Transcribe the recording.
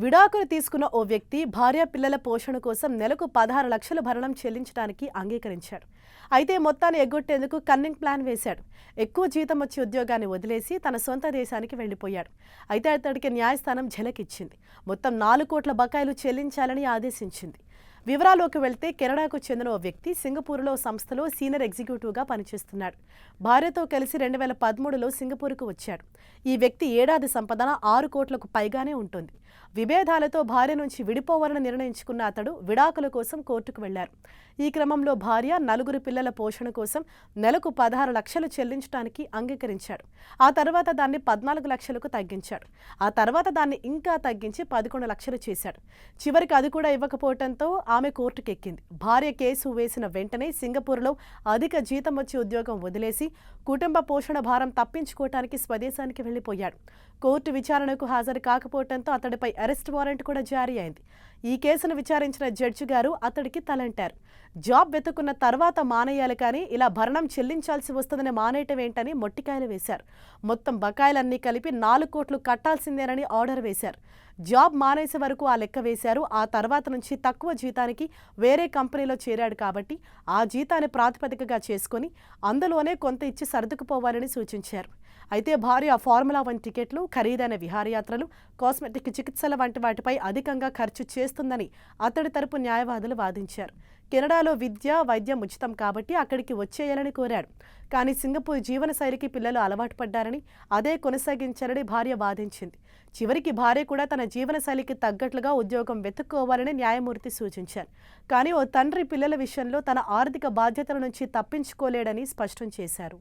విడాకులు తీసుకున్న ఓ వ్యక్తి భార్య పిల్లల పోషణ కోసం నెలకు 16 లక్షల భరణం చెల్లించడానికి అంగీకరించాడు. అయితే మొత్తాన్ని ఎగ్గొట్టేందుకు కన్నింగ్ ప్లాన్ వేశాడు. ఎక్కువ జీతం వచ్చే ఉద్యోగాన్ని వదిలేసి తన సొంత దేశానికి వెళ్లిపోయాడు. అయితే అతడికి న్యాయస్థానం ఝలకిచ్చింది. మొత్తం 4 కోట్ల బకాయిలు చెల్లించాలని ఆదేశించింది. వివరాల్లోకి వెళ్తే కెనడాకు చెందిన ఓ వ్యక్తి సింగపూర్లో సంస్థలో సీనియర్ ఎగ్జిక్యూటివ్గా పనిచేస్తున్నాడు. భార్యతో కలిసి 2013లో సింగపూర్కు వచ్చాడు. ఈ వ్యక్తి ఏడాది సంపద 6 కోట్లకు పైగానే ఉంటుంది. విభేదాలతో భార్య నుంచి విడిపోవాలని నిర్ణయించుకున్న అతడు విడాకుల కోసం కోర్టుకు వెళ్లారు. ఈ క్రమంలో భార్య 4 పిల్లల పోషణ కోసం నెలకు 16 లక్షలు చెల్లించడానికి అంగీకరించాడు. ఆ తర్వాత దాన్ని 14 లక్షలకు తగ్గించాడు. ఆ తర్వాత దాన్ని ఇంకా తగ్గించి 11 లక్షలు చేశాడు. చివరికి అది కూడా ఇవ్వకపోవడంతో ఆమె కోర్టుకెక్కింది. భార్య కేసు వేసిన వెంటనే సింగపూర్లో అధిక జీతం వచ్చే ఉద్యోగం వదిలేసి కుటుంబ పోషణ భారం తప్పించుకోవటానికి స్వదేశానికి వెళ్లిపోయాడు. కోర్టు విచారణకు హాజరు కాకపోవడంతో అతడిపై అరెస్ట్ వారెంట్ కూడా జారీ అయింది. ఈ కేసును విచారించిన జడ్జి గారు అతడికి తలంటారు. జాబ్ వెతుకున్న తర్వాత మానేయాలి, కానీ ఇలా భరణం చెల్లించాల్సి వస్తుందని మానేయటం ఏంటని మొట్టికాయలు వేశారు. మొత్తం బకాయిలన్నీ కలిపి 4 కోట్లు కట్టాల్సిందేనని ఆర్డర్ వేశారు. జాబ్ మానేసే వరకు ఆ లెక్క వేశారు. ఆ తర్వాత నుంచి తక్కువ జీతానికి వేరే కంపెనీలో చేరాడు కాబట్టి ఆ జీతాన్ని ప్రాతిపదికగా చేసుకొని అందులోనే కొంత ఇచ్చి సర్దుకుపోవాలని సూచించారు. అయితే భార్య ఫార్ములా 1 టికెట్లు, ఖరీదైన విహారయాత్రలు, కాస్మెటిక్ చికిత్సల వంటి వాటిపై అధికంగా ఖర్చు చేస్తుందని అతడి తరపు న్యాయవాదులు వాదించారు. కెనడాలో విద్య, వైద్యం ఉచితం కాబట్టి అక్కడికి వచ్చేయాలని కోరాడు. కానీ సింగపూర్ జీవనశైలికి పిల్లలు అలవాటు పడ్డారని, అదే కొనసాగించారని భార్య వాదించింది. చివరికి భార్య కూడా తన జీవనశైలికి తగ్గట్లుగా ఉద్యోగం వెతుక్కోవాలని న్యాయమూర్తి సూచించారు. కానీ ఓ తండ్రి పిల్లల విషయంలో తన ఆర్థిక బాధ్యతల నుంచి తప్పించుకోలేడని స్పష్టం చేశారు.